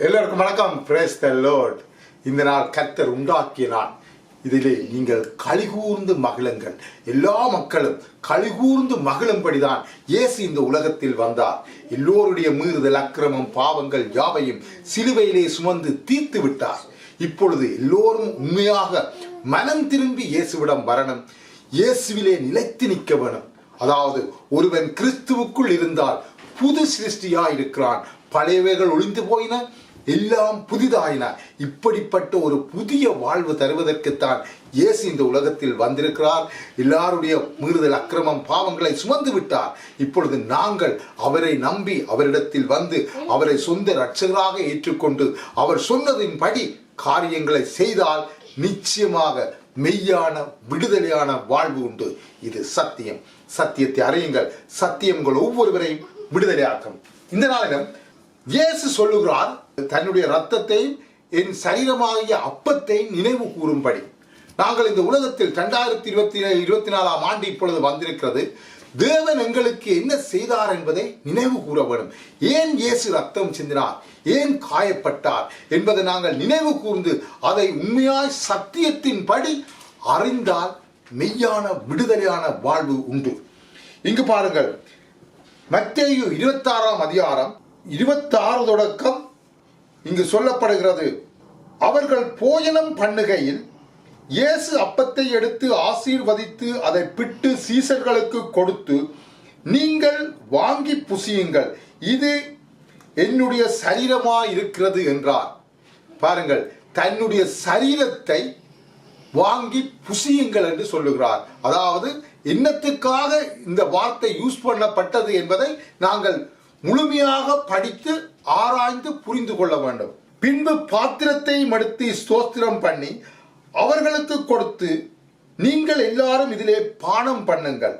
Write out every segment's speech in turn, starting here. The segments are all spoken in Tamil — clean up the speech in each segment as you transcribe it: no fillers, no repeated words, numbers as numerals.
எல்லோருக்கும் வணக்கம். Praise the Lord. இந்த நாள் கர்த்தர் உண்டாக்கிய நாள். இதிலே நீங்கள் களிகூர்ந்து மகிழுங்கள். எல்லா மக்களும் களிகூர்ந்து மகிழும்படிதான் இயேசு இந்த உலகத்தில் வந்தார். எல்லோருடைய மீறுதல், அக்கிரமம், பாவங்கள் யாவையும் சிலுவையிலே சுமந்து தீர்த்து விட்டார். இப்பொழுது எல்லோரும் உண்மையாக மனம் திரும்பி இயேசுவிடம் வரணும். இயேசுவிலே நிலைத்து நிற்க வேணும். அதாவது ஒருவன் கிறிஸ்துவுக்குள் இருந்தால் புது சிருஷ்டியாய் இருக்கிறான். பழையவைகள் ஒளிந்து போயின, எல்லாம் புதிதாயின. இப்படிப்பட்ட ஒரு புதிய வாழ்வு தருவதற்குத்தான் இயேசு இந்த உலகத்தில் வந்திருக்கிறார். எல்லாருடைய மீறுதல், அக்கிரமம், பாவங்களை சுமந்து விட்டார். இப்பொழுது நாங்கள் அவரை நம்பி அவரிடத்தில் வந்து அவரை சொந்த இரட்சகராக ஏற்றுக்கொண்டு அவர் சொன்னதின்படி காரியங்களை செய்தால் நிச்சயமாக மெய்யான விடுதலையான வாழ்வு உண்டு. இது சத்தியம். சத்தியத்தை அறியுங்கள். சத்தியம் உங்கள் ஒவ்வொருவரையும் விடுதலையாக்கும். இந்த நாளிலும் இயேசு சொல்லுகிறார், தன்னுடைய இரத்தத்தையும் என் சரீரமாகிய அப்பத்தை நினைவு கூறும்படி. நாங்கள் இந்த உலகத்தில் 2024 ஆண்டு இப்பொழுது வந்திருக்கிறது. தேவன் எங்களுக்கு என்ன செய்தார் என்பதை நினைவு கூற வேண்டும். ஏன் இயேசு ரத்தம் சிந்தினார், ஏன் காயப்பட்டார் என்பதை நாங்கள் நினைவு கூர்ந்து அதை உண்மையாய் சத்தியத்தின்படி அறிந்தால் மெய்யான விடுதலையான வாழ்வு உண்டு. இங்கு பாருங்கள், மத்தேயு 26ஆம் அதிகாரம் 26 தொடக்கம் இங்கு சொல்லப்படுகிறது. அவர்கள் போஜனம் பண்ணுகையில் இயேசு அப்பத்தை எடுத்து ஆசீர்வதித்து அதை பிட்டு சீசர்களுக்கு கொடுத்து, நீங்கள் வாங்கி புசியுங்கள், இது என்னுடைய சரீரமாய் இருக்கிறது என்றார். பாருங்கள், தன்னுடைய சரீரத்தை வாங்கி புசியுங்கள் என்று சொல்லுகிறார். அதாவது என்னத்துக்காக இந்த வார்த்தை யூஸ் பண்ணப்பட்டது என்பதை நாங்கள் முழுமையாக படித்து ஆராய்ந்து புரிந்து கொள்ள வேண்டும். பின்பு பாத்திரத்தை மடுத்து ஸ்தோத்திரம் பண்ணி அவர்களுக்கு கொடுத்து, நீங்கள் எல்லாரும் இதிலே பானம் பண்ணுங்கள்,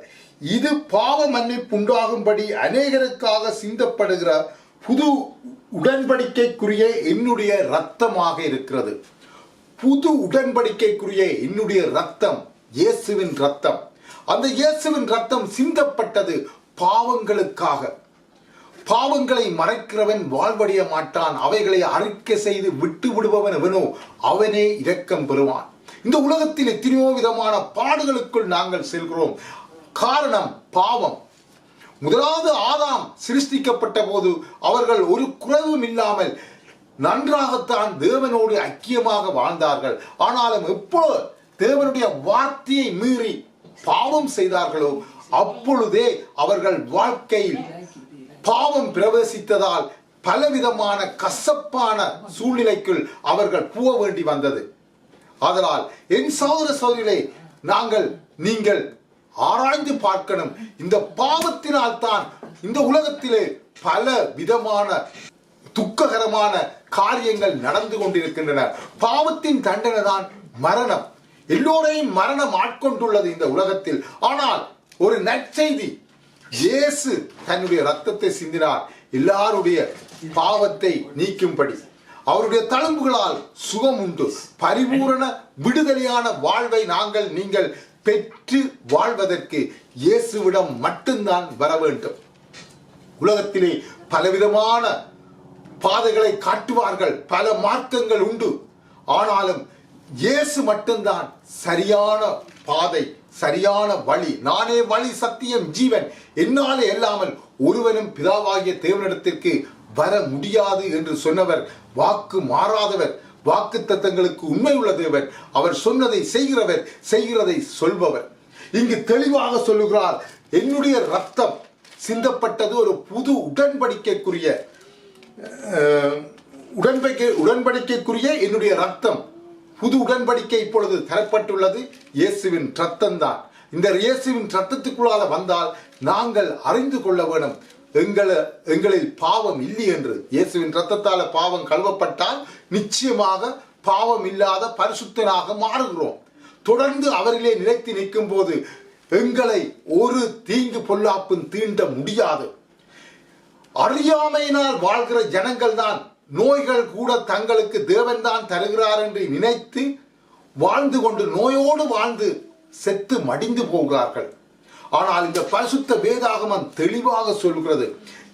இது பாவ மன்னிப்பு உண்டாகும்படி அநேகருக்காக சிந்தப்படுகிற புது உடன்படிக்கைக்குரிய என்னுடைய இரத்தமாக இருக்கிறது. புது உடன்படிக்கைக்குரிய என்னுடைய இரத்தம் இயேசுவின் இரத்தம். அந்த இயேசுவின் இரத்தம் சிந்தப்பட்டது பாவங்களுக்காக. பாவங்களை மறைக்கிறவன் வாழ்வடைய மாட்டான். அவைகளை அறிக்கை செய்து விட்டு விடுபவன் எவனோ அவனே இரக்கம் பெறுவான். இந்த உலகத்தில் எத்தனையோ விதமான பாடுகளுக்குள் நாங்கள் செல்கிறோம். காரணம் பாவம். முதலாவது ஆதாம் சிருஷ்டிக்கப்பட்ட போது அவர்கள் ஒரு குறைவும் இல்லாமல் நன்றாகத்தான் தேவனோடு ஐக்கியமாக வாழ்ந்தார்கள். ஆனாலும் எப்போ தேவனுடைய வார்த்தையை மீறி பாவம் செய்தார்களோ அப்பொழுதே அவர்கள் வாழ்க்கையில் பாவம் பிரவேசித்ததால் பலவிதமான கசப்பான சூழ்நிலைக்குள் அவர்கள் போக வேண்டி வந்தது. அதனால் என் சகோதர சகோதரிகளே, நீங்கள் ஆராய்ந்து பார்க்கணும். இந்த பாவத்தினால் தான் இந்த உலகத்திலே பல விதமான துக்ககரமான காரியங்கள் நடந்து கொண்டிருக்கின்றன. பாவத்தின் தண்டனை தான் மரணம். எல்லோரையும் மரணம் ஆட்கொண்டுள்ளது இந்த உலகத்தில். ஆனால் ஒரு நற்செய்தி, இயேசு தன்னுடைய இரத்தத்தை சிந்தினார் எல்லாருடைய பாவத்தை நீக்கும்படி. அவருடைய தழும்புகளால் சுகம் உண்டு. பரிபூரண விடுதலையான வாழ்வை நீங்கள் பெற்று வாழ்வதற்கு இயேசுவிடம் மட்டும்தான் வர வேண்டும். உலகத்திலே பலவிதமான பாதைகளை காட்டுவார்கள், பல மார்க்கங்கள் உண்டு. ஆனாலும் இயேசு மட்டும்தான் சரியான பாதை, சரியான வழி. நானே வழி, சத்தியம், ஜீவன், என்னாலே இல்லாமல் ஒருவனும் பிதாவாகிய தேவனிடத்திற்கு வர முடியாது என்று சொன்னவர், வாக்கு மாறாதவர், வாக்கு தத்தங்களுக்கு உண்மை உள்ள தேவன், அவர் சொன்னதை செய்கிறவர், செய்கிறதை சொல்பவர். இங்கு தெளிவாக சொல்லுகிறார், என்னுடைய ரத்தம் சிந்தப்பட்டது ஒரு புது உடன்படிக்கைக்குரிய என்னுடைய ரத்தம். புது உடன்படிக்கை இப்பொழுது தரப்பட்டுள்ளது. இயேசுவின் ரத்தம் தான். இந்த இயேசுவின் ரத்தத்துக்குள்ளாக வந்தால் நாங்கள் அறிந்து கொள்ள வேண்டும், எங்களில் பாவம் இல்லை என்று. இயேசுவின் ரத்தத்தால் பாவம் கழுவப்பட்டால் நிச்சயமாக பாவம் இல்லாத பரிசுத்தனாக மாறுகிறோம். தொடர்ந்து அவரிலே நிலைத்து நிற்கும் போது எங்களை ஒரு தீங்கு பொல்லாப்பும் தீண்ட முடியாது. அறியாமையினால் வாழ்கிற ஜனங்கள் தான் நோய்கள் கூட தங்களுக்கு தேவன் தான் தருகிறார் என்று நினைத்து வாழ்ந்து கொண்டு நோயோடு வாழ்ந்து செத்து மடிந்து போகிறார்கள். ஆனால் இந்த பரிசுத்த வேதாகமம் தெளிவாக சொல்கிறது,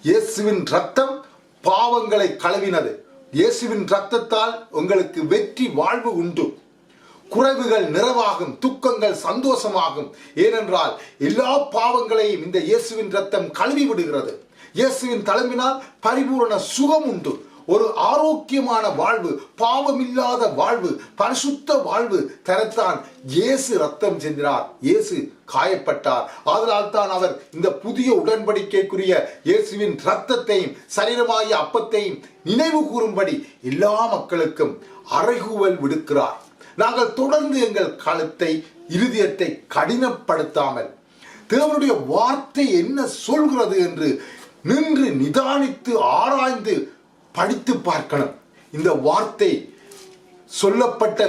இயேசுவின் ரத்தம் பாவங்களை கழுவினது. இயேசுவின் இரத்தத்தால் உங்களுக்கு வெற்றி வாழ்வு உண்டு. குறைவுகள் நிறைவாகும், துக்கங்கள் சந்தோஷமாகும். ஏனென்றால் எல்லா பாவங்களையும் இந்த இயேசுவின் இரத்தம் கழுவி விடுகிறது. இயேசுவின் தலைமையினால் பரிபூரண சுகம் உண்டு. ஒரு ஆரோக்கியமான வாழ்வு, பாவமில்லாத வாழ்வு, பரிசுத்த வாழ்வு தரத்தான் இயேசு ரத்தம் சிந்தினார், இயேசு காயப்பட்டார். அதனால் தான் அவர் இந்த புதிய உடன்படிக்கைக்குரிய இயேசுவின் இரத்தத்தையும் சரீரமாகிய அப்பத்தையும் நினைவு கூறும்படி எல்லா மக்களுக்கும் அறைகூவல் விடுக்கிறார். நாங்கள் தொடர்ந்து எங்கள் கழுத்தை, இருதயத்தை கடினப்படுத்தாமல் தேவனுடைய வார்த்தை என்ன சொல்கிறது என்று நின்று நிதானித்து ஆராய்ந்து படித்து பார்க்கணும். இந்த வார்த்தை சொல்லப்பட்ட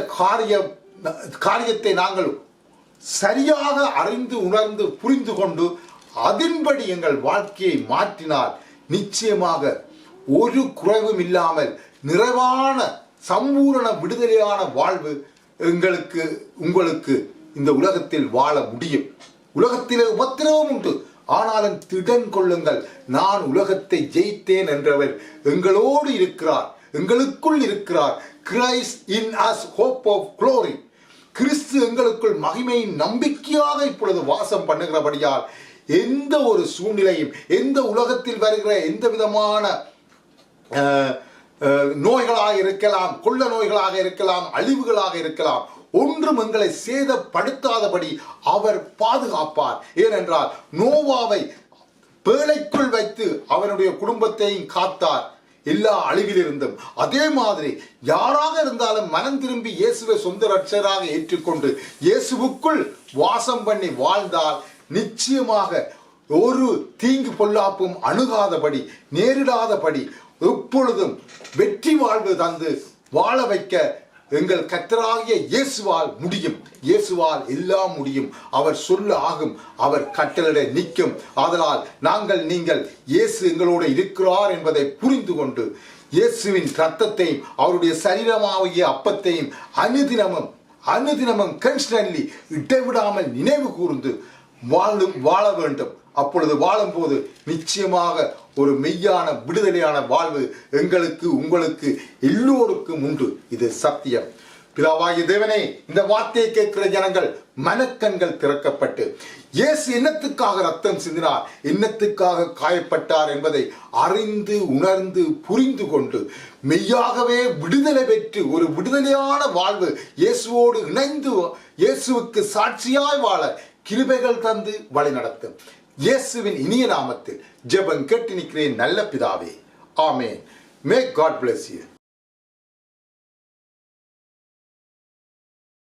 காரியத்தை நாங்கள் சரியாக அறிந்து உணர்ந்து புரிந்து கொண்டு அதன்படி எங்கள் வாழ்க்கையை மாற்றினால் நிச்சயமாக ஒரு குறைவும் இல்லாமல் நிறைவான சம்பூரண விடுதலையான வாழ்வு உங்களுக்கு இந்த உலகத்தில் வாழ முடியும். உலகத்திலே உபத்திரவம் உண்டு, ஆனாலும் திடன் கொள்ளுங்கள், நான் உலகத்தை ஜெயித்தேன் என்றவர் எங்களோடு இருக்கிறார், எங்களுக்குள் இருக்கிறார். Christ in us hope of glory. கிறிஸ்து எங்களுக்குள் மகிமையின் நம்பிக்கையாக இப்பொழுது வாசம் பண்ணுகிறபடியால் எந்த ஒரு சூழ்நிலையும், எந்த உலகத்தில் வருகிற எந்த விதமான நோய்களாக இருக்கலாம், கொள்ள நோய்களாக இருக்கலாம், அழிவுகளாக இருக்கலாம், ஒன்றும் எங்களை சேதப்படுத்தாதபடி அவர் பாதுகாப்பார். ஏனென்றால் நோவாவை பேழைக்குள் வைத்து அவனுடைய குடும்பத்தையும் காத்தார் எல்லா அழிவிலிருந்தும். அதே மாதிரி யாராக இருந்தாலும் மனம் திரும்பி இயேசுவை சொந்த ரட்சகராக ஏற்றுக்கொண்டு இயேசுவுக்குள் வாசம் பண்ணி வாழ்ந்தால் நிச்சயமாக ஒரு தீங்கு பொல்லாப்பும் அணுகாதபடி, நேரிடாதபடி எப்பொழுதும் வெற்றி வாழ்வு தந்து வாழ வைக்க எங்கள் கர்த்தராகிய இயேசுவால் முடியும். இயேசுவால் எல்லாம் முடியும். அவர் சொல்ல ஆகும், அவர் கட்டளையிட நிற்கும். ஆதலால் நீங்கள் இயேசு எங்களோடு இருக்கிறார் என்பதை புரிந்து கொண்டு இயேசுவின் இரத்தத்தையும் அவருடைய சரீரமாகிய அப்பத்தையும் அனுதினமும் கான்ஸ்டன்ட்லி இடைவிடாமல் நினைவு கூர்ந்து வாழ வேண்டும். அப்பொழுது வாழும்போது நிச்சயமாக ஒரு மெய்யான விடுதலையான வாழ்வு எங்களுக்கு, உங்களுக்கு, எல்லோருக்கும் உண்டு. இது சத்தியம். பிதாவாகிய தேவனே, இந்த வார்த்தையை கேட்கிற ஜனங்கள் மனக்கண்கள் திறக்கப்பட்டு இயேசு என்னத்துக்காக ரத்தம் சிந்தினார், என்னத்துக்காக காயப்பட்டார் என்பதை அறிந்து உணர்ந்து புரிந்து கொண்டு மெய்யாகவே விடுதலை பெற்று ஒரு விடுதலையான வாழ்வு இயேசுவோடு இணைந்து இயேசுவுக்கு சாட்சியாய் வாழ கிருபைகள் தந்து வழி நடத்தும். இயேசுவின் இனிய நாமத்தில் ஜெபம் கேட்டு நிற்கிறேன் நல்ல பிதாவே. ஆமென். May God bless you.